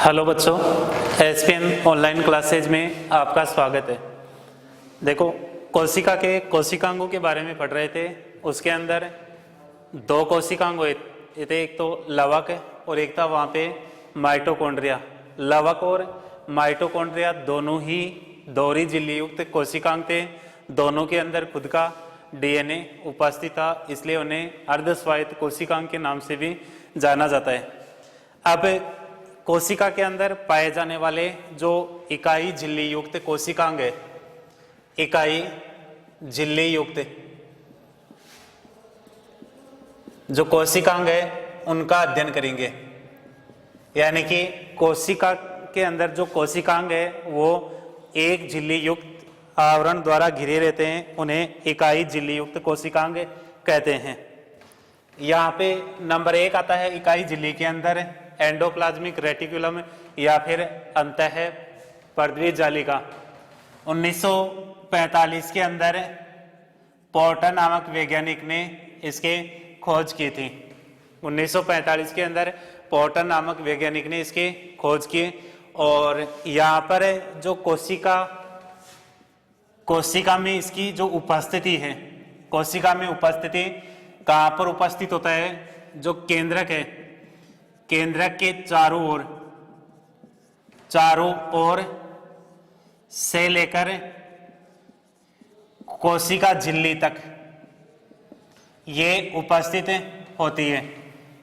Hello बच्चों, SPM online classes में आपका स्वागत है। देखो, कोशिका के कोशिकांगों के बारे में पढ़ रहे थे। उसके अंदर दो कोशिकांग हुए थे, एक तो लवक और एक था वहाँ पे माइटोकॉन्ड्रिया। लवक और माइटोकॉन्ड्रिया दोनों ही दोहरी झिल्ली युक्त कोशिकांग थे। दोनों के अंदर खुद का डीएनए उपस्थित था, इसलिए उन्हें अर्धस्वायत्त कोशिकांग के नाम से भी जाना जाता है। अब कोशिका के अंदर पाए जाने वाले जो इकाई झिल्ली युक्त कोशिकांग है, इकाई झिल्ली युक्त जो कोशिकांग है उनका अध्ययन करेंगे। यानी कि कोशिका के अंदर जो कोशिकांग है वो एक झिल्ली युक्त आवरण द्वारा घिरे रहते हैं, उन्हें इकाई झिल्ली युक्त कोशिकांग कहते हैं। यहाँ पे नंबर 1 आता है इकाई झिल्ली के अंदर एंडोप्लाज्मिक रेटिकुलम या फिर अंतः पर्दवी जालिका। 1945 के अंदर पोर्टर नामक वैज्ञानिक ने इसके खोज की थी। 1945 के अंदर पोर्टर नामक वैज्ञानिक ने इसकी खोज की। और यहाँ पर जो कोशिका में इसकी जो उपस्थिति है, कोशिका में उपस्थिति कहाँ पर उपस्थित होता है? जो केंद्रक है, केंद्रक के चारों ओर से लेकर कोशिका झिल्ली तक ये उपस्थित होती है।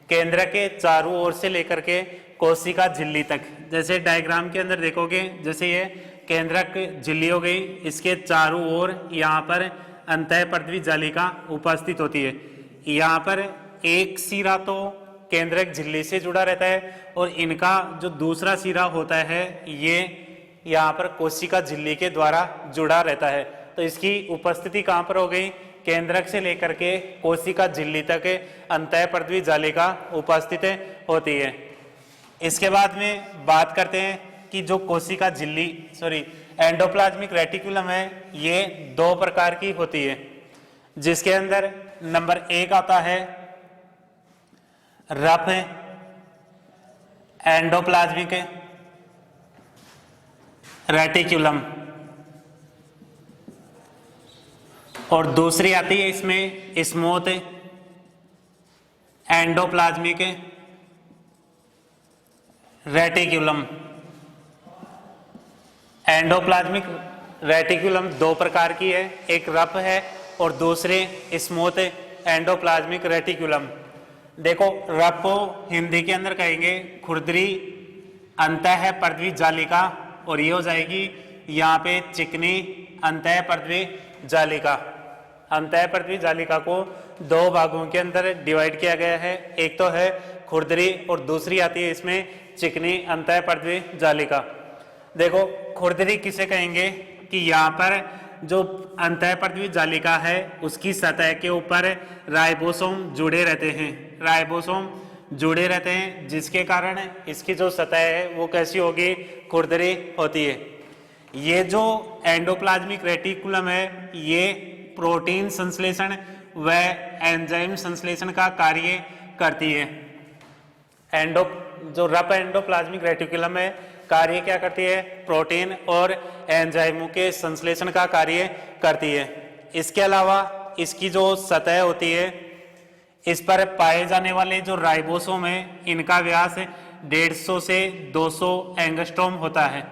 केंद्र के चारों ओर से लेकर के कोशिका झिल्ली तक, जैसे डायग्राम के अंदर देखोगे, जैसे ये केंद्रक झिल्ली हो गई, इसके चारों ओर यहाँ पर अंतःपर्दवी जालिका उपस्थित होती है। यहाँ पर एक सिरा तो केंद्रक झिल्ली से जुड़ा रहता है और इनका जो दूसरा सिरा होता है ये यहाँ पर कोशिका झिल्ली के द्वारा जुड़ा रहता है। तो इसकी उपस्थिति कहाँ पर हो गई? केंद्रक से लेकर के कोशिका झिल्ली तक अंतःपर्दवी जालिका उपस्थित होती है। इसके बाद में बात करते हैं कि जो कोशिका झिल्ली एंडोप्लाज्मिक रेटिकुलम है, ये 2 प्रकार की होती है, जिसके अंदर नंबर 1 आता है रफ एंडोप्लाज्मिक रेटिकुलम और दूसरी आती है इसमें smooth endoplasmic reticulum. Endoplasmic reticulum 2 प्रकार की है, एक रफ है और दूसरे स्मूथ एंडोप्लाज्मिक रेटिकुलम। देखो, रफ को हिंदी के अंदर कहेंगे खुरदरी अंतःपर्दवी जालिका और ये हो जाएगी यहाँ पे चिकनी अंतःपर्दवी जालिका। अंतःपर्दवी जालिका को 2 भागों के अंदर डिवाइड किया गया है, एक तो है खुरदरी और दूसरी आती है इसमें चिकनी अंतःपर्दवी जालिका। देखो, खुरदरी किसे कहेंगे कि यहाँ पर जो अंतःपर्दवी जालिका है उसकी सतह के ऊपर राइबोसोम जुड़े रहते हैं, राइबोसोम जुड़े रहते हैं, जिसके कारण इसकी जो सतह है वो कैसी होगी? खुरदरी होती है। ये जो एंडोप्लाज्मिक रेटिकुलम है ये प्रोटीन संश्लेषण व एंजाइम संश्लेषण का कार्य करती है। जो रफ एंडोप्लाज्मिक रेटिकुलम है कार्य क्या करती है? प्रोटीन और एंजाइमों के संश्लेषण का कार्य करती है। इसके अलावा इसकी जो सतह होती है, इस पर पाए जाने वाले जो राइबोसोम है इनका व्यास 150 से 200 एंगस्ट्रोम होता है।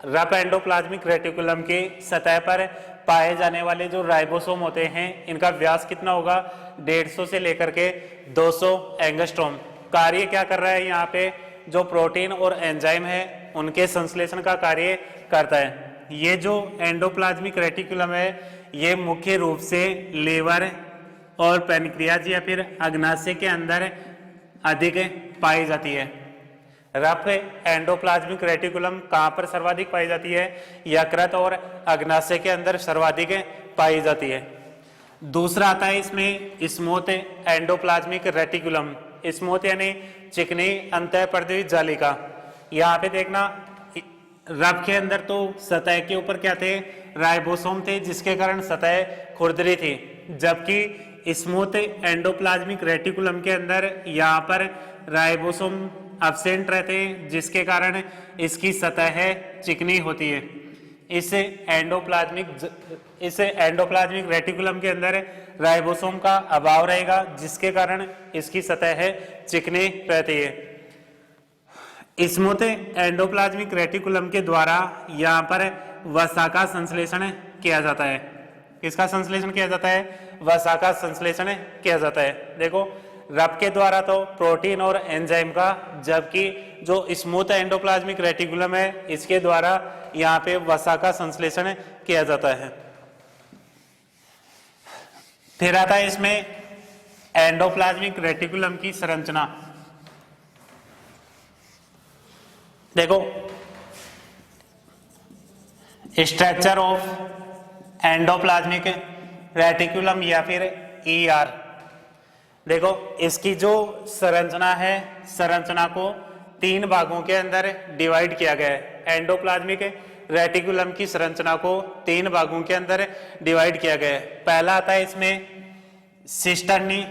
रफ एंडोप्लाज्मिक रेटिकुलम की सतह पर पाए जाने वाले जो राइबोसोम होते हैं इनका व्यास कितना होगा? 150 से लेकर के 200 एंगस्ट्रोम। कार्य क्या कर रहा है? यहाँ पे जो प्रोटीन और एंजाइम है उनके संश्लेषण का कार्य करता है। ये जो एंडोप्लाज्मिक रेटिकुलम है ये मुख्य रूप से लीवर और पैनक्रियाज या फिर अग्नाशय के अंदर अधिक पाई जाती है। रफ एंडोप्लाज्मिक रेटिकुलम कहाँ पर सर्वाधिक पाई जाती है? यकृत और अग्नाशय के अंदर सर्वाधिक पाई जाती है। दूसरा आता है इसमें स्मूथ एंडोप्लाज्मिक रेटिकुलम। स्मूथ यानी चिकनी अंतःपर्दवी जालिका। यहाँ पे देखना, रफ के अंदर तो सतह के ऊपर क्या थे? राइबोसोम थे, जिसके कारण सतह खुरदरी थी, जबकि स्मूथ एंडोप्लाज्मिक रेटिकुलम के अंदर यहाँ पर राइबोसोम एब्सेंट रहते हैं, जिसके कारण इसकी सतह चिकनी होती है। इस एंडोप्लाज्मिक रेटिकुलम के अंदर राइबोसोम का अभाव रहेगा, जिसके कारण इसकी सतह चिकनी रहती है। स्मूथ एंडोप्लाज्मिक रेटिकुलम के द्वारा यहाँ पर वसा का संश्लेषण किया जाता है। किसका संश्लेषण किया जाता है? वसा का संश्लेषण किया जाता है। देखो, रब के द्वारा तो प्रोटीन और एंजाइम का, जबकि जो स्मूथ एंडोप्लाज्मिक रेटिकुलम है इसके द्वारा यहाँ पे वसा का संश्लेषण किया जाता है। फिर आता है इसमें एंडोप्लाज्मिक रेटिकुलम की संरचना। देखो, स्ट्रक्चर ऑफ एंडोप्लाज्मिक रेटिकुलम या फिर ER। देखो, इसकी जो संरचना है, संरचना को 3 भागों के अंदर डिवाइड किया गया है। एंडोप्लाज्मिक रेटिकुलम की संरचना को 3 भागों के अंदर डिवाइड किया गया है। पहला आता है इसमें सिस्टर्नी,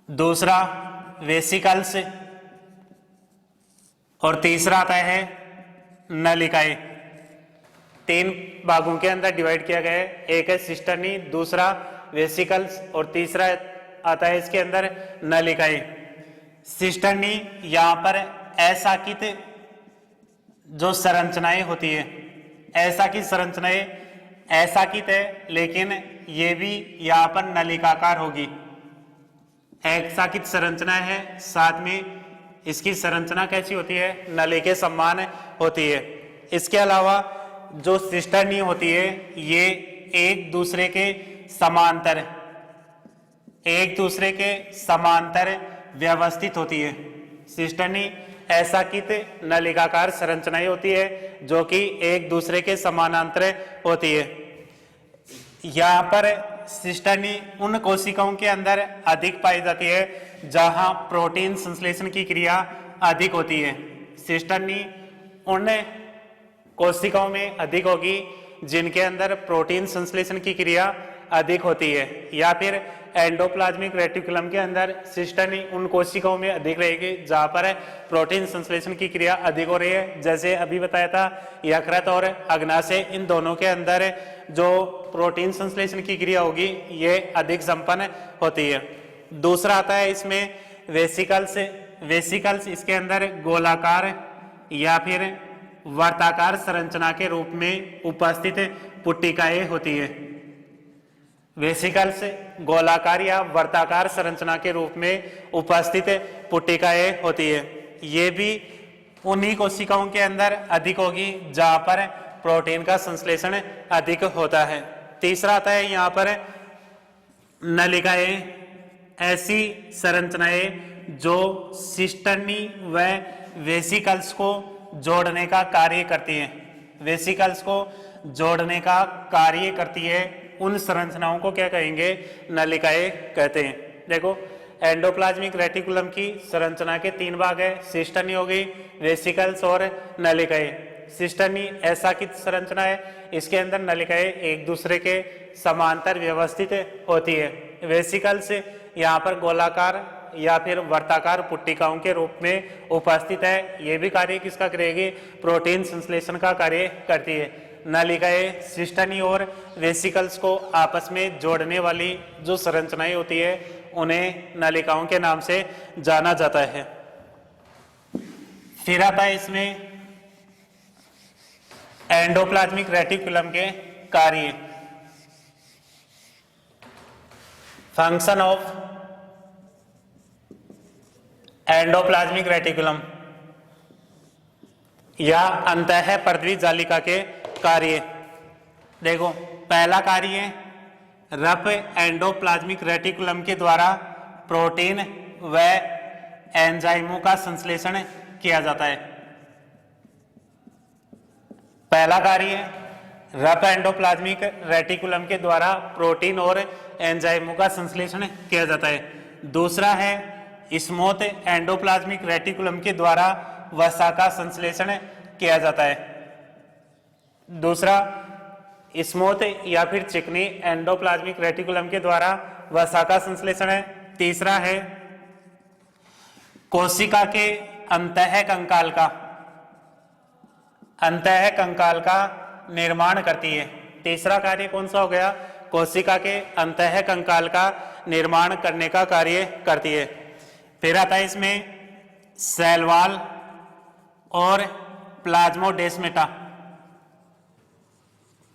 दूसरा वेसिकल्स और तीसरा आता है नलिकाएं। 3 भागों के अंदर डिवाइड किया गया है। एक है सिस्टर्नी, दूसरा वेसिकल्स और तीसरा आता है इसके अंदर नलिकाएं। सिस्टर्नी यहाँ पर असाकित जो संरचनाएं होती है, ऐसा की संरचनाएं असाकित है, लेकिन ये भी यहाँ पर नलिकाकार होगी। असाकित संरचना है, साथ में इसकी संरचना कैसी होती है? नली के समान होती है। इसके अलावा जो सिस्टर्नी होती है ये एक दूसरे के समांतर व्यवस्थित होती है। सिस्टर्नी असाकित नलिकाकार संरचनाएं होती है जो कि एक दूसरे के समानांतर होती है। यहाँ पर सिस्टर्नी उन कोशिकाओं के अंदर अधिक पाई जाती है जहां प्रोटीन संश्लेषण की क्रिया अधिक होती है। सिस्टर्नी उन कोशिकाओं में अधिक होगी जिनके अंदर प्रोटीन संश्लेषण की क्रिया अधिक होती है, या फिर एंडोप्लाज्मिक रेटिकुलम के अंदर सिस्टर्नी उन कोशिकाओं में अधिक रहेगी जहां पर प्रोटीन संश्लेषण की क्रिया अधिक हो रही है। जैसे अभी बताया था, यकृत और अग्नाशय, इन दोनों के अंदर जो प्रोटीन संश्लेषण की क्रिया होगी ये अधिक संपन्न होती है। दूसरा आता है इसमें वेसिकल्स। वेसिकल्स इसके अंदर गोलाकार या फिर वर्ताकार संरचना के रूप में उपस्थित पुट्टिकाएं होती है। वेसिकल्स गोलाकार या वर्ताकार संरचना के रूप में उपस्थित पुट्टिकाएं होती है। ये भी उन्हीं कोशिकाओं के अंदर अधिक होगी जहां पर प्रोटीन का संश्लेषण अधिक होता है। तीसरा आता है यहाँ पर नलिकाएं, ऐसी संरचनाएं जो सिस्टर्नी व वेसिकल्स को जोड़ने का कार्य करती हैं। वेसिकल्स को जोड़ने का कार्य करती है, उन संरचनाओं को क्या कहेंगे? नलिकाएं कहते हैं। देखो, एंडोप्लाज्मिक रेटिकुलम की संरचना के 3 भाग है। सिस्टर्नी हो गई, वेसिकल्स और नलिकाएं। सिस्टर्नी ऐसा की संरचना है, इसके अंदर नलिकाएं एक दूसरे के समांतर व्यवस्थित होती है। वेसिकल्स यहाँ पर गोलाकार या फिर वर्ताकार पुट्टिकाओं के रूप में उपस्थित है। ये भी कार्य किसका करेगी? प्रोटीन संश्लेषण का कार्य करती है। नलिकाएं सिस्टर्नी और वेसिकल्स को आपस में जोड़ने वाली जो संरचनाएं होती है उन्हें नलिकाओं के नाम से जाना जाता है। फिर आता है इसमें एंडोप्लाज्मिक रेटिकुलम के कार्य। फंक्शन ऑफ एंडोप्लाज्मिक रेटिकुलम या अंतः पृथ्वी जालिका के कार्य। देखो, पहला कार्य रफ एंडोप्लाज्मिक रेटिकुलम के द्वारा प्रोटीन व एंजाइमों का संश्लेषण किया जाता है। पहला कार्य रफ एंडोप्लाज्मिक रेटिकुलम के द्वारा प्रोटीन और एंजाइमों का संश्लेषण किया जाता है। दूसरा है स्मूथ एंडोप्लाज्मिक रेटिकुलम के द्वारा वसा का संश्लेषण किया जाता है। दूसरा स्मूथ या फिर चिकनी एंडोप्लाज्मिक रेटिकुलम के द्वारा वसा का संश्लेषण है। तीसरा है कोशिका के अंतः कंकाल का निर्माण करती है। तीसरा कार्य कौन सा हो गया? कोशिका के अंतः कंकाल का निर्माण करने का कार्य करती है। फिर आता है इसमें सेल वॉल और प्लाज्मोडेस्मेटा।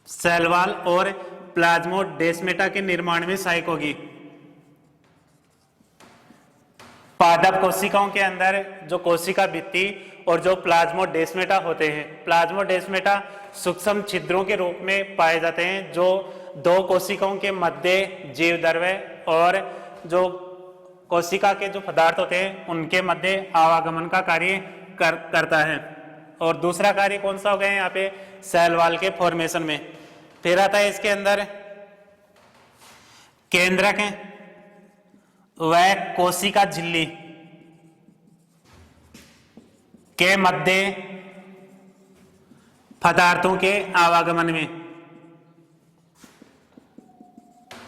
सेल वॉल और प्लाज्मोडेस्मेटा के निर्माण में सहायक होगी। पादप कोशिकाओं के अंदर जो कोशिका भित्ति और जो प्लाज्मोडेस्मेटा होते हैं, प्लाज्मोडेस्मेटा सूक्ष्म छिद्रों के रूप में पाए जाते हैं जो दो कोशिकाओं के मध्य जीव द्रव्य और जो कोशिका के जो पदार्थ होते हैं उनके मध्य आवागमन का कार्य करता है। और दूसरा कार्य कौन सा हो गया यहाँ पे? सेल वॉल के फॉर्मेशन में। फिर आता है इसके अंदर केंद्रक व कोशिका झिल्ली के मध्य पदार्थों के आवागमन में।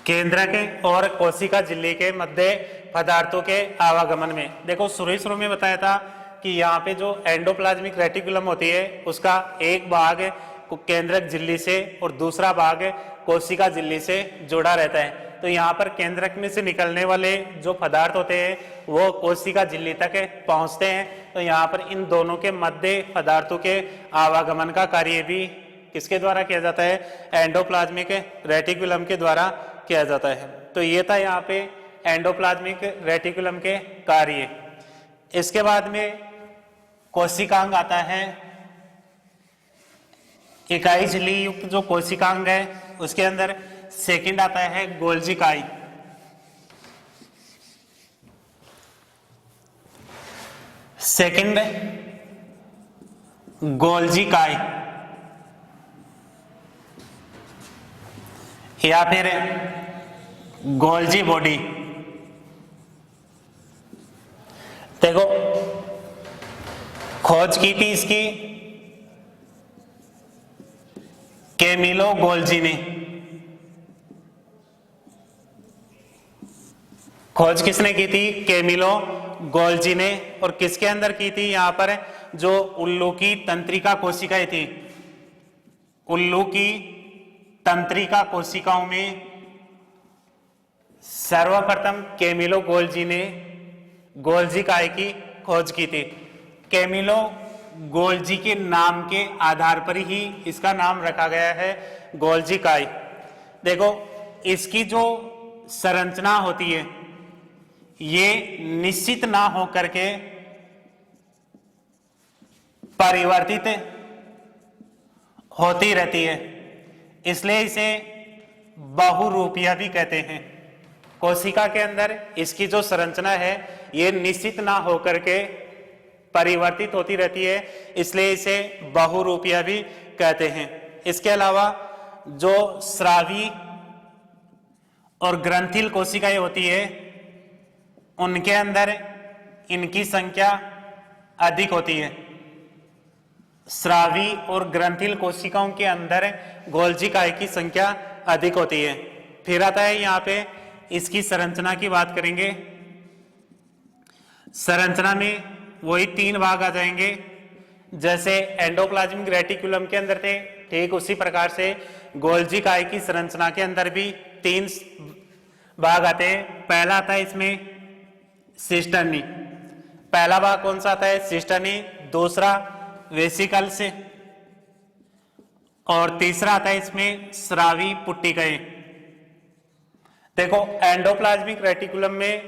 केंद्रक और कोशिका झिल्ली के मध्य पदार्थों के आवागमन में। देखो शुरू में बताया था कि यहाँ पे जो एंडोप्लाज्मिक रेटिकुलम होती है उसका एक भाग केंद्रक झिल्ली से और दूसरा भाग कोशिका झिल्ली से जुड़ा रहता है। तो यहाँ पर केंद्रक में से निकलने वाले जो पदार्थ होते हैं वो कोशिका झिल्ली तक पहुँचते हैं। तो यहाँ पर इन दोनों के मध्य पदार्थों के आवागमन का कार्य भी किसके द्वारा किया जाता है? एंडोप्लाज्मिक रेटिकुलम के द्वारा किया जाता है। तो ये था यहाँ पे एंडोप्लाज्मिक रेटिकुलम के कार्य। इसके बाद में कोशिकांग आता है। इकाई झिल्ली युक्त जो कोशिकांग है उसके अंदर सेकंड आता है गोल्जी काई। सेकंड गोल्जी काई या फिर गोल्जी बॉडी। देखो खोज की थी इसकी कैमिलो गोल्जी ने। खोज किसने की थी? कैमिलो गोल्जी ने। और किसके अंदर की थी? यहाँ पर जो उल्लू की तंत्रिका कोशिकाएं थी, उल्लू की तंत्रिका कोशिकाओं में सर्वप्रथम कैमिलो गोल्जी ने गोल्जी काय की खोज की थी। कैमिलो गोल्जी के नाम के आधार पर ही इसका नाम रखा गया है गोल्जी काय। देखो इसकी जो संरचना होती है ये निश्चित ना हो करके परिवर्तित होती रहती है, इसलिए इसे बहुरूपिया भी कहते हैं। कोशिका के अंदर इसकी जो संरचना है ये निश्चित ना होकर के परिवर्तित होती रहती है, इसलिए इसे बहुरूपिया भी कहते हैं। इसके अलावा जो स्रावी और ग्रंथिल कोशिकाएं होती है उनके अंदर इनकी संख्या अधिक होती है। स्रावी और ग्रंथिल कोशिकाओं के अंदर गोल्जी काय की संख्या अधिक होती है। फिर आता है यहाँ पे इसकी संरचना की बात करेंगे। संरचना में वही तीन भाग आ जाएंगे जैसे एंडोप्लाज्मिक रेटिकुलम के अंदर थे, ठीक उसी प्रकार से गोल्जी काय की संरचना के अंदर भी तीन भाग आते हैं। पहला आता है इसमें सिस्टर्नी। पहला भाग कौन सा आता है? सिस्टर्नी। दूसरा वेसिकल से और तीसरा आता है इसमें स्रावी पुट्टिकाएं। देखो एंडोप्लाज्मिक रेटिकुलम में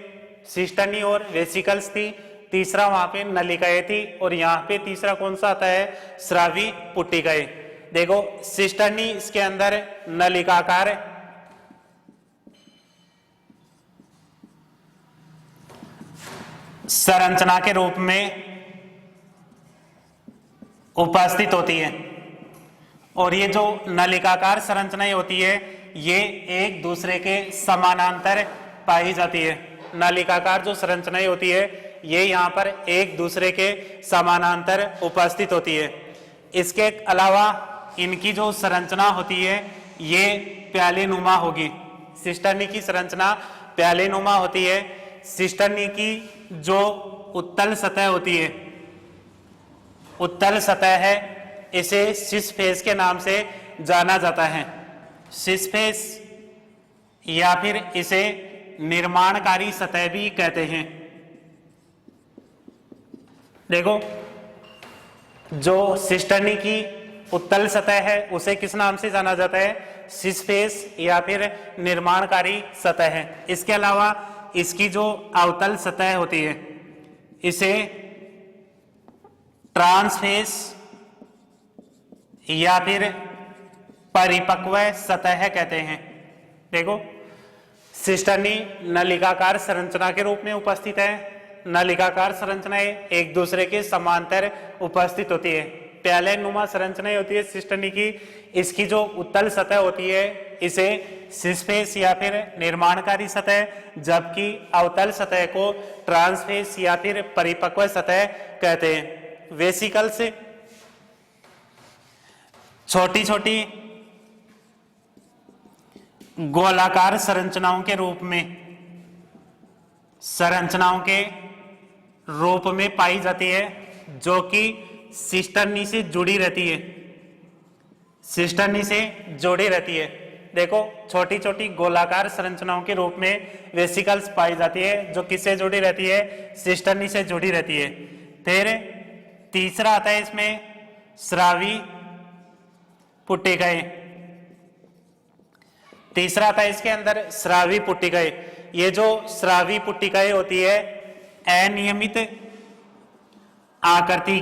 सिस्टर्नी और वेसिकल्स थी, तीसरा वहां पे नलिकाएं थी और यहाँ पे तीसरा कौन सा आता है? स्रावी पुट्टिकाएं। देखो सिस्टर्नी इसके अंदर नलिकाकार संरचना के रूप में उपस्थित होती है और ये जो नलिकाकार संरचनाएं होती है ये एक दूसरे के समानांतर पाई जाती है। नलिकाकार जो संरचनाएं होती है ये यहाँ पर एक दूसरे के समानांतर उपस्थित होती है। इसके अलावा इनकी जो संरचना होती है ये प्यालेनुमा होगी। सिस्टर्नी की संरचना प्यालेनुमा होती है। सिस्टर्नी की जो उत्तल सतह होती है, उत्तल सतह है, इसे सिस फेस के नाम से जाना जाता है। सिस फेस या फिर इसे निर्माणकारी सतह भी कहते हैं। देखो, जो सिस्टर्नी की उत्तल सतह है उसे किस नाम से जाना जाता है? सिस फेस या फिर निर्माणकारी सतह है। इसके अलावा इसकी जो अवतल सतह होती है इसे ट्रांसफेस या फिर परिपक्व सतह कहते हैं। देखो, सिस्टर्नी नलिकाकार संरचना के रूप में उपस्थित है। नलिकाकार संरचनाएं एक दूसरे के समांतर उपस्थित होती है। प्यालेनुमा संरचनाएं होती है सिस्टर्नी की। इसकी जो उत्तल सतह होती है इसे सिस फेस या फिर निर्माणकारी सतह, जबकि अवतल सतह को ट्रांसफेस या फिर परिपक्व सतह कहते हैं। वेसिकल से छोटी छोटी गोलाकार संरचनाओं के रूप में पाई जाती है, जो कि सिस्टर्नी से जुड़ी रहती है। सिस्टर्नी से जुड़ी रहती है। देखो, छोटी छोटी गोलाकार संरचनाओं के रूप में वेसिकल्स पाई जाती है, जो किससे जुड़ी रहती है? सिस्टर्नी से जुड़ी रहती है। फिर तीसरा आता है इसमें स्रावी पुट्टिकाएं। तीसरा आता है इसके अंदर स्रावी पुट्टिकाएं। ये जो स्रावी पुट्टिकाएं होती है अनियमित आकृति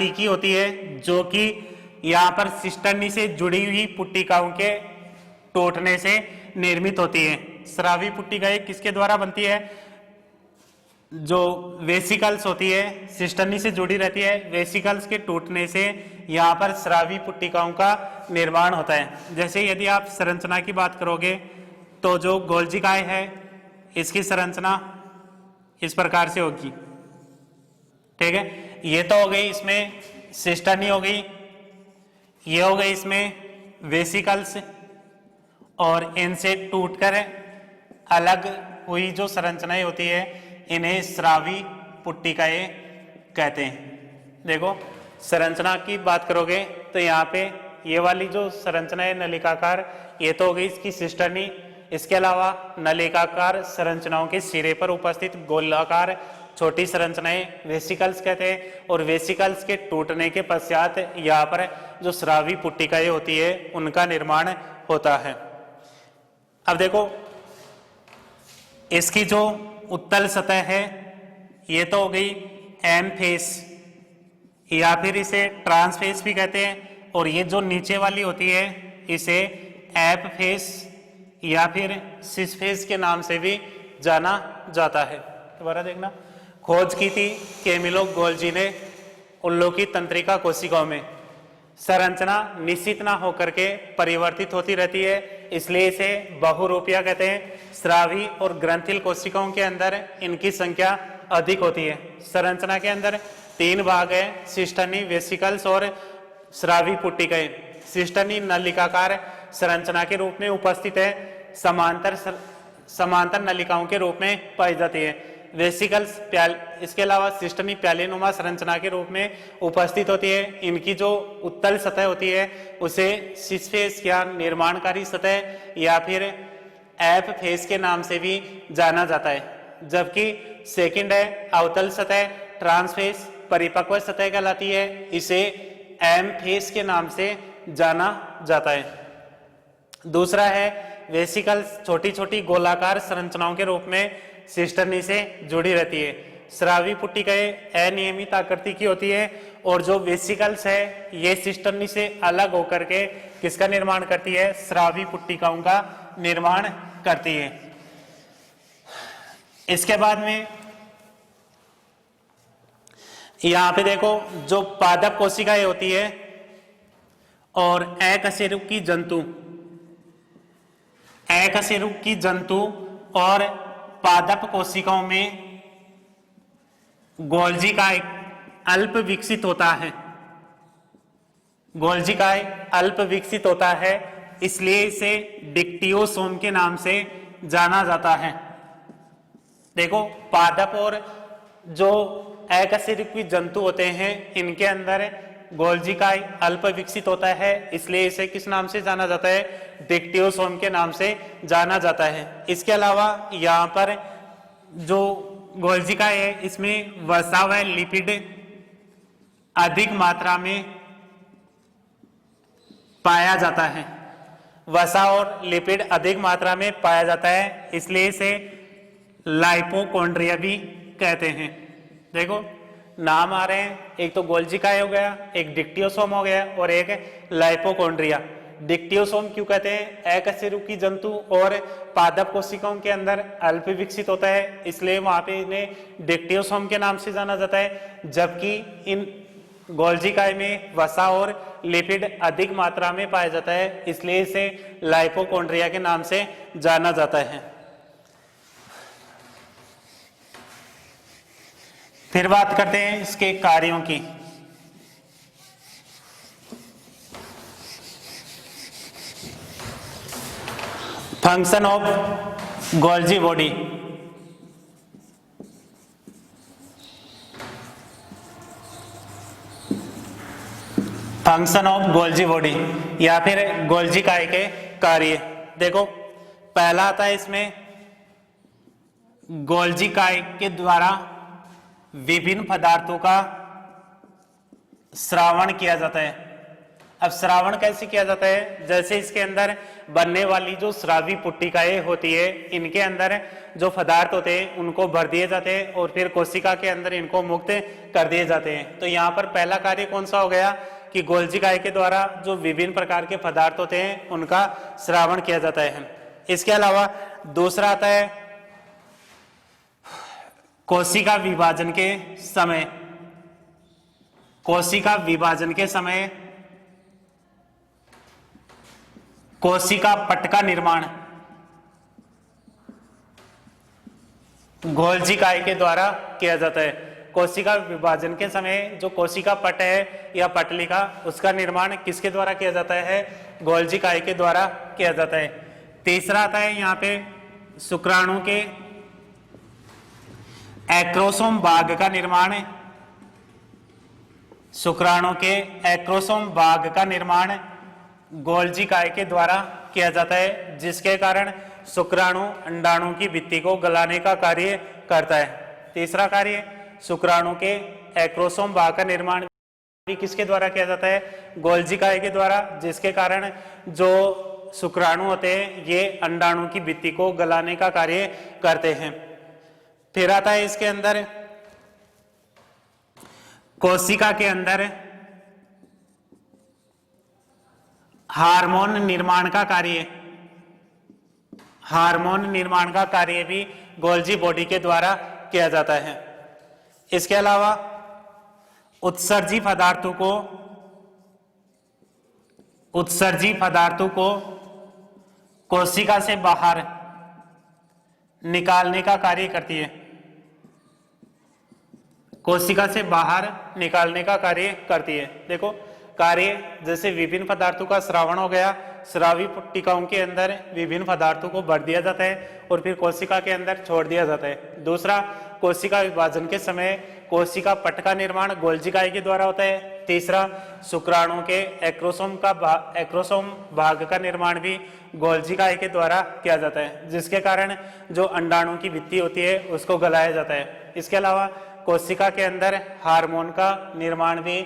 की होती है, जो कि यहाँ पर सिस्टर्नी से जुड़ी हुई पुट्टिकाओं के टूटने से निर्मित होती है। स्रावी पुट्टिकाएं किसके द्वारा बनती है? जो वेसिकल्स होती है सिस्टर्नी से जुड़ी रहती है, वेसिकल्स के टूटने से यहाँ पर स्रावी पुट्टिकाओं का निर्माण होता है। जैसे यदि आप संरचना की बात करोगे तो जो गोल्जिकाएं है इसकी संरचना इस प्रकार से होगी। ठीक है, ये तो हो गई इसमें सिस्टर्नी हो गई, ये हो गई इसमें वेसिकल्स, और इनसे टूटकर अलग हुई जो संरचनाएं होती है इन्हें स्रावी पुट्टिकाएं कहते हैं। देखो, संरचना की बात करोगे तो यहाँ पे ये वाली जो संरचना है नलिकाकार, ये तो हो गई इसकी सिस्टर्नी। इसके अलावा नलिकाकार संरचनाओं के सिरे पर उपस्थित गोलाकार छोटी संरचनाएं वेसिकल्स कहते हैं, और वेसिकल्स के टूटने के पश्चात यहाँ पर जो स्रावी पुट्टिकाएं होती है उनका निर्माण होता है। अब देखो, इसकी जो उत्तल सतह है ये तो हो गई एम फेस या फिर इसे ट्रांसफेस भी कहते हैं, और ये जो नीचे वाली होती है इसे एप फेस या फिर सिस फेस के नाम से भी जाना जाता है। दोबारा देखना, खोज की थी कैमिलो गोल्जी ने उल्लू की तंत्रिका कोशिकाओं में। संरचना निश्चित ना होकर के परिवर्तित होती रहती है, इसलिए इसे बहुरूपिया कहते हैं। स्रावी और ग्रंथिल कोशिकाओं के अंदर इनकी संख्या अधिक होती है। संरचना के अंदर 3 भाग है, सिस्टर्नी, वेसिकल्स और स्रावी पुट्टिकाएं। सिस्टर्नी नलिकाकार संरचना के रूप में उपस्थित है, समांतर नलिकाओं के रूप में पाई जाती है। वेसिकल्स इसके अलावा सिस्टर्नी प्यालेनुमा संरचना के रूप में उपस्थित होती है। इनकी जो उत्तल सतह होती है उसे सिस फेस या निर्माणकारी सतह या फिर एप फेस के नाम से भी जाना जाता है, जबकि सेकंड है अवतल सतह, ट्रांसफेस, परिपक्व सतह कहलाती है। इसे एम फेस के नाम से जाना जाता है। दूसरा है वेसिकल्स, छोटी छोटी गोलाकार संरचनाओं के रूप में सिस्टर्नी से जुड़ी रहती है। स्रावी पुट्टिकाएं अनियमित आकृति की होती है, और जो वेसिकल्स है ये सिस्टर्नी से अलग होकर के किसका निर्माण करती है? स्रावी पुट्टिकाओं का निर्माण करती है। इसके बाद में यहां पे देखो, जो पादप कोशिकाएं होती है और अकशेरुकी जंतु और पादप कोशिकाओं में गोल्जी का एक अल्प विकसित होता है। गोल्जी काय अल्प विकसित होता है, इसलिए इसे डिक्टियोसोम के नाम से जाना जाता है। देखो, पादप और जो एकशेरुकी जंतु होते हैं इनके अंदर गोल्जी काय अल्प विकसित होता है, इसलिए इसे किस नाम से जाना जाता है? डिक्टियोसोम के नाम से जाना जाता है। इसके अलावा यहाँ पर जो गोल्जी काय है इसमें वसा व लिपिड अधिक मात्रा में पाया जाता है। वसा और लिपिड अधिक मात्रा में पाया जाता है, इसलिए इसे लाइपोकॉन्ड्रिया भी कहते हैं। देखो नाम आ रहे हैं, एक तो गोल्जी काय हो गया, एक डिक्टियोसोम हो गया और एक लाइपोकॉन्ड्रिया। डिक्टियोसोम क्यों कहते हैं? एकशेरुकी जंतु और पादप कोशिकाओं के अंदर अल्प विकसित होता है, इसलिए वहां पे इन्हें डिक्टियोसोम के नाम से जाना जाता है। जबकि इन गोल्जी काय में वसा और लिपिड अधिक मात्रा में पाया जाता है, इसलिए इसे लाइपोकॉन्ड्रिया के नाम से जाना जाता है। फिर बात करते हैं इसके कार्यों की। Function of Golgi body. Function of Golgi body या फिर गोल्जी काय के कार्य। देखो पहला आता है इसमें गोल्जी काय के द्वारा विभिन्न पदार्थों का श्रावण किया जाता है। अब श्रावण कैसे किया जाता है? जैसे इसके अंदर बनने वाली जो श्रावी पुट्टिकाएं होती है, इनके अंदर जो पदार्थ होते हैं उनको भर दिए जाते हैं और फिर कोशिका के अंदर इनको मुक्त कर दिए जाते हैं। तो यहाँ पर पहला कार्य कौन सा हो गया कि गोल्जी काय के द्वारा जो विभिन्न प्रकार के पदार्थ होते हैं उनका श्रावण किया जाता है। इसके अलावा दूसरा आता है कोशिका विभाजन के समय। कोशिका विभाजन के समय कोशिका पट का निर्माण गोल्जी काय के द्वारा किया जाता है। कोशिका विभाजन के समय जो कोशिका पट है या पटलिका, उसका निर्माण किसके द्वारा किया जाता है? गोल्जी काय के द्वारा किया जाता है। तीसरा आता है यहाँ पे शुक्राणु के एक्रोसोम भाग का निर्माण। शुक्राणु के एक्रोसोम भाग का निर्माण गोल्जी काय के द्वारा किया जाता है, जिसके कारण शुक्राणु अंडाणु की भित्ति को गलाने का कार्य करता है। तीसरा कार्य शुक्राणु के एक्रोसोम भाग का निर्माण भी किसके द्वारा किया जाता है? गोल्जी काय के द्वारा, जिसके कारण जो शुक्राणु होते हैं ये अंडाणु की भित्ति को गलाने का कार्य करते हैं। फिर आता है इसके अंदर कोशिका के अंदर हार्मोन निर्माण का कार्य। हार्मोन निर्माण का कार्य भी गोल्जी बॉडी के द्वारा किया जाता है। इसके अलावा उत्सर्जी पदार्थों को कोशिका से बाहर निकालने का कार्य करती है। कोशिका से बाहर निकालने का कार्य करती है। देखो कार्य जैसे विभिन्न पदार्थों का श्रावण हो गया, श्रावी पुट्टिकाओं के अंदर विभिन्न पदार्थों को भर दिया जाता है और फिर कोशिका के अंदर छोड़ दिया जाता है। दूसरा, कोशिका विभाजन के समय कोशिका पट का निर्माण गोल्जी काय के द्वारा होता है। तीसरा, शुक्राणु के एक्रोसोम भाग का निर्माण भी गोल्जी काय के द्वारा किया जाता है, जिसके कारण जो अंडाणु की भित्ति होती है उसको गलाया जाता है। इसके अलावा कोशिका के अंदर हार्मोन का निर्माण भी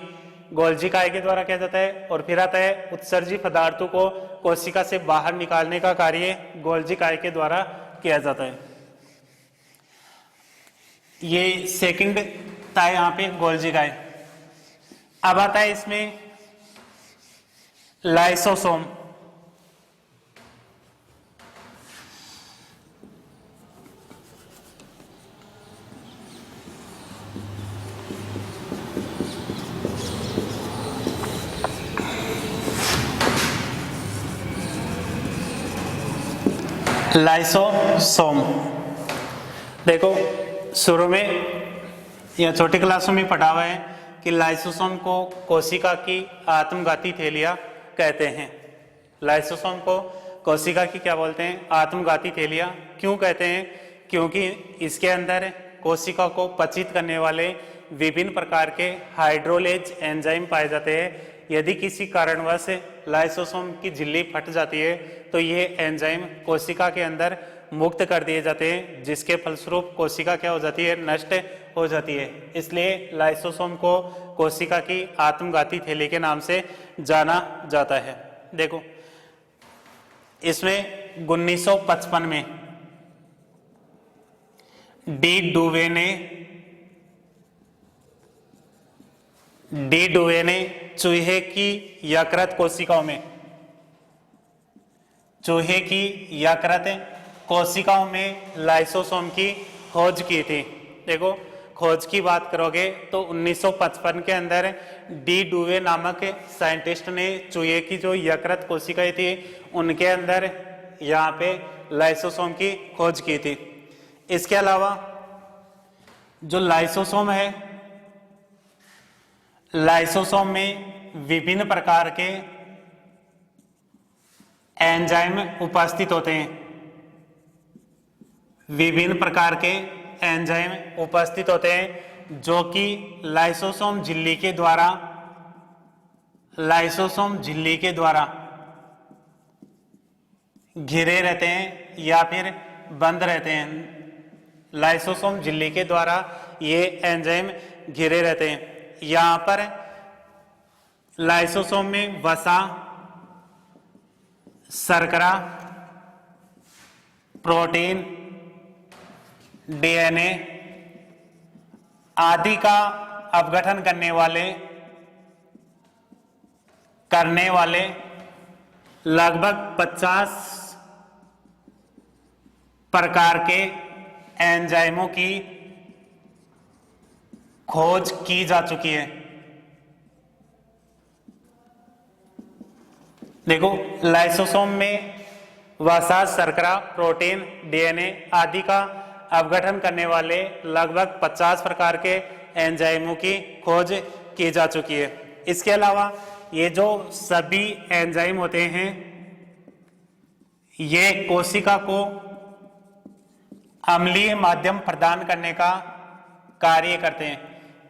गोल्जी काय के द्वारा किया जाता है। और फिर आता है उत्सर्जी पदार्थों को कोशिका से बाहर निकालने का कार्य गोल्जी काय के द्वारा किया जाता है। ये सेकंड था यहाँ पे गोल्जी काय। अब आता है इसमें लाइसोसोम। लाइसोसोम देखो शुरू में या छोटी क्लासों में पढ़ा हुआ है कि लाइसोसोम को कोशिका की आत्मघाती थैलियां कहते हैं। लाइसोसोम को कोशिका की क्या बोलते हैं? आत्मघाती थैलियां। क्यों कहते हैं? क्योंकि इसके अंदर कोशिका को पचित करने वाले विभिन्न प्रकार के हाइड्रोलेज एंजाइम पाए जाते हैं। यदि किसी कारणवश लाइसोसोम की झिल्ली फट जाती है तो ये एंजाइम कोशिका के अंदर मुक्त कर दिए जाते हैं, जिसके फलस्वरूप कोशिका क्या हो जाती है? नष्ट हो जाती है। इसलिए लाइसोसोम को कोशिका की आत्मघाती थैली के नाम से जाना जाता है। देखो इसमें 1955 में डी डुवे ने चूहे की यकृत कोशिकाओं में लाइसोसोम की खोज की थी। देखो खोज की बात करोगे तो 1955 के अंदर डी डुवे नामक साइंटिस्ट ने चूहे की जो यकृत कोशिकाएं थी उनके अंदर यहाँ पे लाइसोसोम की खोज की थी। इसके अलावा जो लाइसोसोम है, लाइसोसोम में विभिन्न प्रकार के एंजाइम उपस्थित होते हैं। विभिन्न प्रकार के एंजाइम उपस्थित होते हैं जो कि लाइसोसोम झिल्ली के द्वारा घिरे रहते हैं या फिर बंद रहते हैं। लाइसोसोम झिल्ली के द्वारा ये एंजाइम घिरे रहते हैं। यहाँ पर लाइसोसोम में वसा, शर्करा, प्रोटीन, डीएनए आदि का अपघटन करने वाले लगभग 50 प्रकार के एंजाइमों की खोज की जा चुकी है। देखो लाइसोसोम में वसा, शर्करा, प्रोटीन, डीएनए आदि का अपघटन करने वाले लगभग 50 प्रकार के एंजाइमों की खोज की जा चुकी है। इसके अलावा ये जो सभी एंजाइम होते हैं ये कोशिका को अम्लीय माध्यम प्रदान करने का कार्य करते हैं।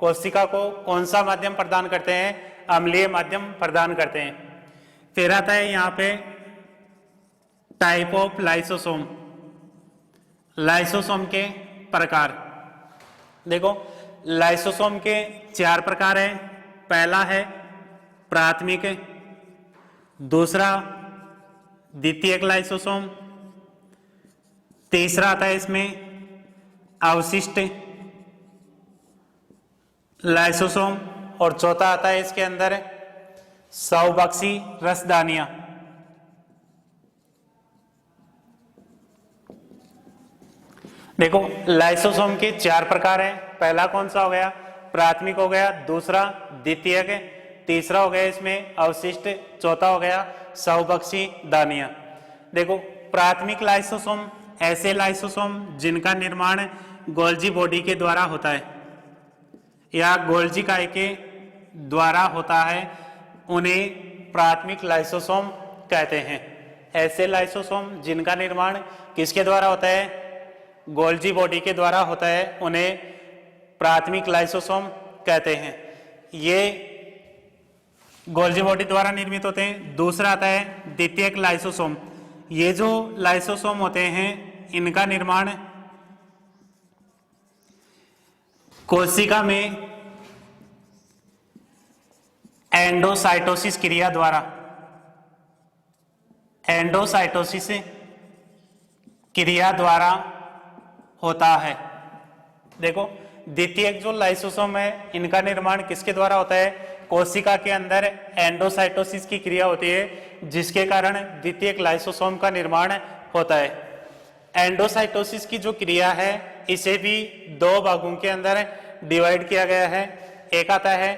कोशिका को कौन सा माध्यम प्रदान करते हैं? अम्लीय माध्यम प्रदान करते हैं। फिर आता है यहाँ पे टाइप ऑफ लाइसोसोम, लाइसोसोम के प्रकार। देखो लाइसोसोम के 4 प्रकार हैं। पहला है प्राथमिक, दूसरा द्वितीयक लाइसोसोम, तीसरा आता है इसमें अवशिष्ट लाइसोसोम और चौथा आता है इसके अंदर स्वबक्षी रसदानियां। देखो लाइसोसोम के 4 प्रकार हैं। पहला कौन सा हो गया? प्राथमिक हो गया, दूसरा द्वितीयक, तीसरा हो गया इसमें अवशिष्ट, चौथा हो गया स्वबक्षी दानियां। देखो प्राथमिक लाइसोसोम ऐसे लाइसोसोम जिनका निर्माण गोल्जी बॉडी के द्वारा होता है या गोल्जी काय के द्वारा होता है, उन्हें प्राथमिक लाइसोसोम कहते हैं। ऐसे लाइसोसोम जिनका निर्माण किसके द्वारा होता है? गोल्जी बॉडी के द्वारा होता है, उन्हें प्राथमिक लाइसोसोम कहते हैं। ये गोल्जी बॉडी द्वारा निर्मित होते हैं। दूसरा आता है द्वितीयक लाइसोसोम। ये जो लाइसोसोम होते हैं इनका निर्माण कोशिका में एंडोसाइटोसिस क्रिया द्वारा होता है। देखो द्वितीयक जो लाइसोसोम है इनका निर्माण किसके द्वारा होता है? कोशिका के अंदर एंडोसाइटोसिस की क्रिया होती है जिसके कारण द्वितीयक लाइसोसोम का निर्माण होता है। एंडोसाइटोसिस की जो क्रिया है इसे भी 2 भागों के अंदर डिवाइड किया गया है। एक आता है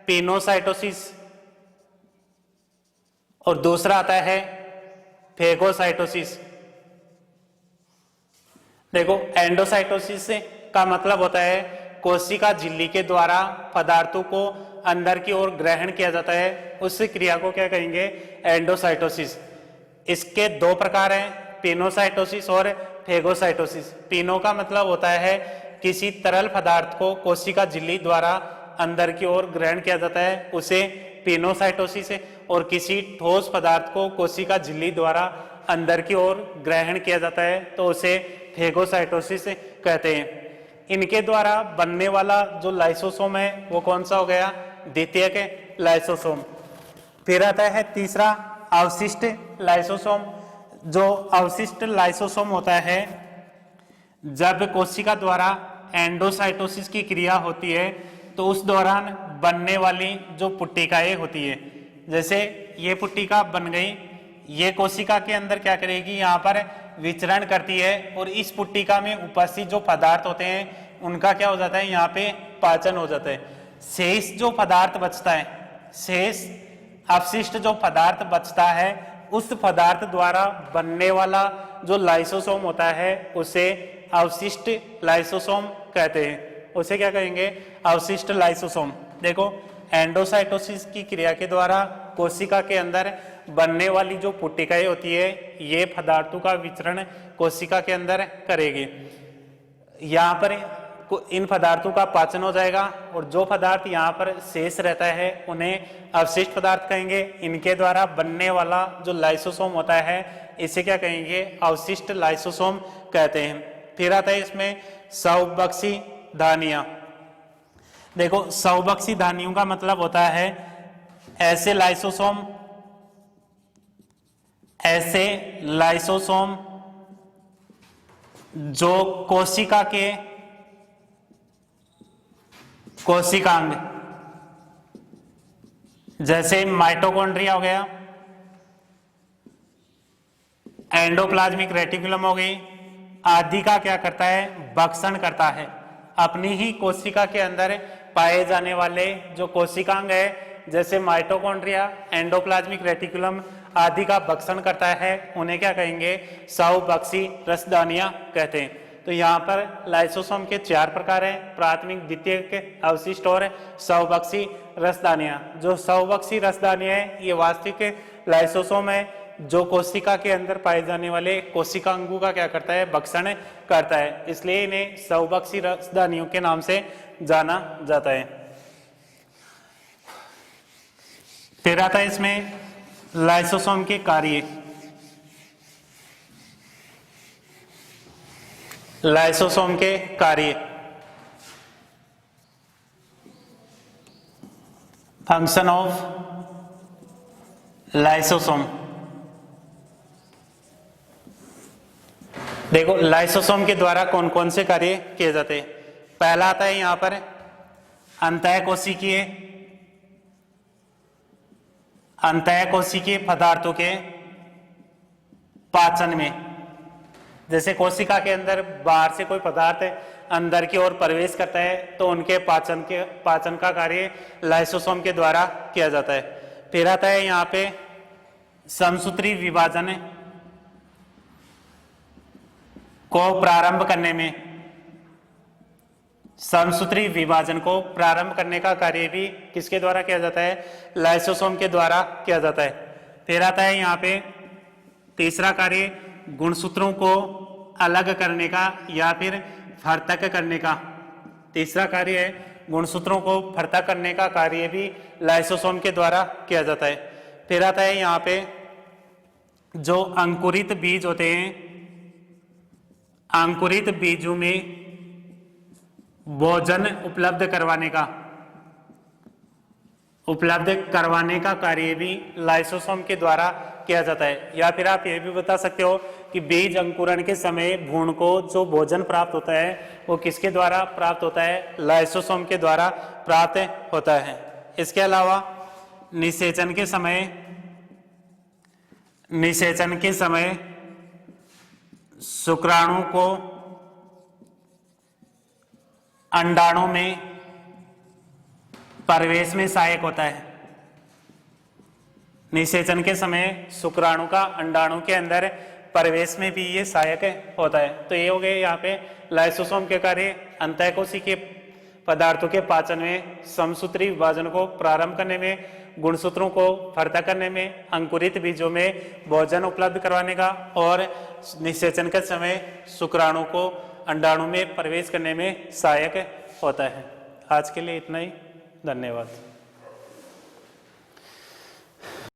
पिनोसाइटोसिस और दूसरा आता है फेगोसाइटोसिस। देखो एंडोसाइटोसिस का मतलब होता है कोशिका झिल्ली के द्वारा पदार्थों को अंदर की ओर ग्रहण किया जाता है, उस क्रिया को क्या कहेंगे? एंडोसाइटोसिस। इसके दो प्रकार हैं, पिनोसाइटोसिस और फेगोसाइटोसिस। पिनो का मतलब होता है किसी तरल पदार्थ को कोशिका झिल्ली द्वारा अंदर की ओर ग्रहण किया जाता है, उसे पिनोसाइटोसिस है। और किसी ठोस पदार्थ को कोशिका झिल्ली द्वारा अंदर की ओर ग्रहण किया जाता है तो उसे फेगोसाइटोसिस कहते हैं। इनके द्वारा बनने वाला जो लाइसोसोम है वो कौन सा हो गया? द्वितीयक लाइसोसोम। फिर आता है तीसरा अवशिष्ट लाइसोसोम। जो अवशिष्ट लाइसोसोम होता है, जब कोशिका द्वारा एंडोसाइटोसिस की क्रिया होती है तो उस दौरान बनने वाली जो पुट्टिकाएं होती है, जैसे ये पुट्टिका बन गई, ये कोशिका के अंदर क्या करेगी? यहाँ पर विचरण करती है और इस पुट्टिका में उपस्थित जो पदार्थ होते हैं उनका क्या हो जाता है? यहाँ पे पाचन हो जाता है। शेष जो पदार्थ बचता है, शेष अवशिष्ट जो पदार्थ बचता है, उस पदार्थ द्वारा बनने वाला जो लाइसोसोम होता है उसे अवशिष्ट लाइसोसोम कहते हैं। उसे क्या कहेंगे? अवशिष्ट लाइसोसोम। देखो, एंडोसाइटोसिस की क्रिया के द्वारा कोशिका के अंदर बनने वाली जो पुट्टिकाएं होती है, ये पदार्थों का विचरण कोशिका के अंदर करेगी। यहाँ पर इन पदार्थों का पाचन हो जाएगा और जो पदार्थ यहाँ पर शेष रहता है उन्हें अवशिष्ट पदार्थ कहेंगे। इनके द्वारा बनने वाला जो लाइसोसोम होता है इसे क्या कहेंगे? अवशिष्ट लाइसोसोम कहते हैं। फिर आता है इसमें सौबक्सी धानियां। देखो, सौबक्सी धानियों का मतलब होता है ऐसे लाइसोसोम जो कोशिकांग जैसे माइटोकॉन्ड्रिया हो गया, एंडोप्लाज्मिक रेटिकुलम हो गई, आदि का क्या करता है? भक्षण करता है। अपनी ही कोशिका के अंदर पाए जाने वाले जो कोशिकांग है, जैसे माइटोकॉन्ड्रिया, एंडोप्लाज्मिक रेटिकुलम आदि का भक्षण करता है, उन्हें क्या कहेंगे? सौबक्सी रसदानियां कहते हैं। तो यहाँ पर लाइसोसोम के 4 प्रकार हैं, प्राथमिक, द्वितीयक, अवशिष्ट और सौबक्सी रसदानियां। जो सौबक्सी रसदानियां है ये वास्तविक लाइसोसोम है जो कोशिका के अंदर पाए जाने वाले कोशिकांगों का क्या करता है? भक्षण करता है, इसलिए इन्हें सौबक्सी रसदानियों के नाम से जाना जाता है। फिर आता है इसमें लाइसोसोम के कार्य। लाइसोसोम के कार्य, फंक्शन ऑफ लाइसोसोम। देखो, लाइसोसोम के द्वारा कौन कौन से कार्य किए जाते हैं? पहला आता है यहाँ पर अंतःकोशिकीय पदार्थों के पाचन में। जैसे कोशिका के अंदर बाहर से कोई पदार्थ अंदर की ओर प्रवेश करता है तो उनके पाचन का कार्य लाइसोसोम के द्वारा किया जाता है। फिर आता है यहाँ पे समसूत्री विभाजन को प्रारंभ करने में। समसूत्री विभाजन को प्रारंभ करने का कार्य भी किसके द्वारा किया जाता है? लाइसोसोम के द्वारा किया जाता है। फिर आता है यहाँ पे तीसरा कार्य गुणसूत्रों को अलग करने का या फिर पृथक करने का। तीसरा कार्य है गुणसूत्रों को पृथक करने का कार्य भी लाइसोसोम के द्वारा किया जाता है। फिर आता है यहाँ पे जो अंकुरित बीज होते हैं, अंकुरित बीजों में भोजन उपलब्ध करवाने का कार्य भी लाइसोसोम के द्वारा किया जाता है। या फिर आप ये भी बता सकते हो कि बीज अंकुरण के समय भ्रूण को जो भोजन प्राप्त होता है वो किसके द्वारा प्राप्त होता है? लाइसोसोम के द्वारा प्राप्त होता है। इसके अलावा निषेचन के समय शुक्राणु को अंडाणु में प्रवेश में सहायक होता है। निषेचन के समय शुक्राणु का अंडाणु के अंदर प्रवेश में भी ये सहायक होता है। तो ये हो गए यहाँ पे लाइसोसोम के कार्य। अंतःकोशिकीय पदार्थों के पाचन में, समसूत्री विभाजन को प्रारंभ करने में, गुणसूत्रों को फर्ता करने में, अंकुरित बीजों में भोजन उपलब्ध करवाने का और निषेचन के समय शुक्राणु को अंडाणु में प्रवेश करने में सहायक होता है। आज के लिए इतना ही, धन्यवाद।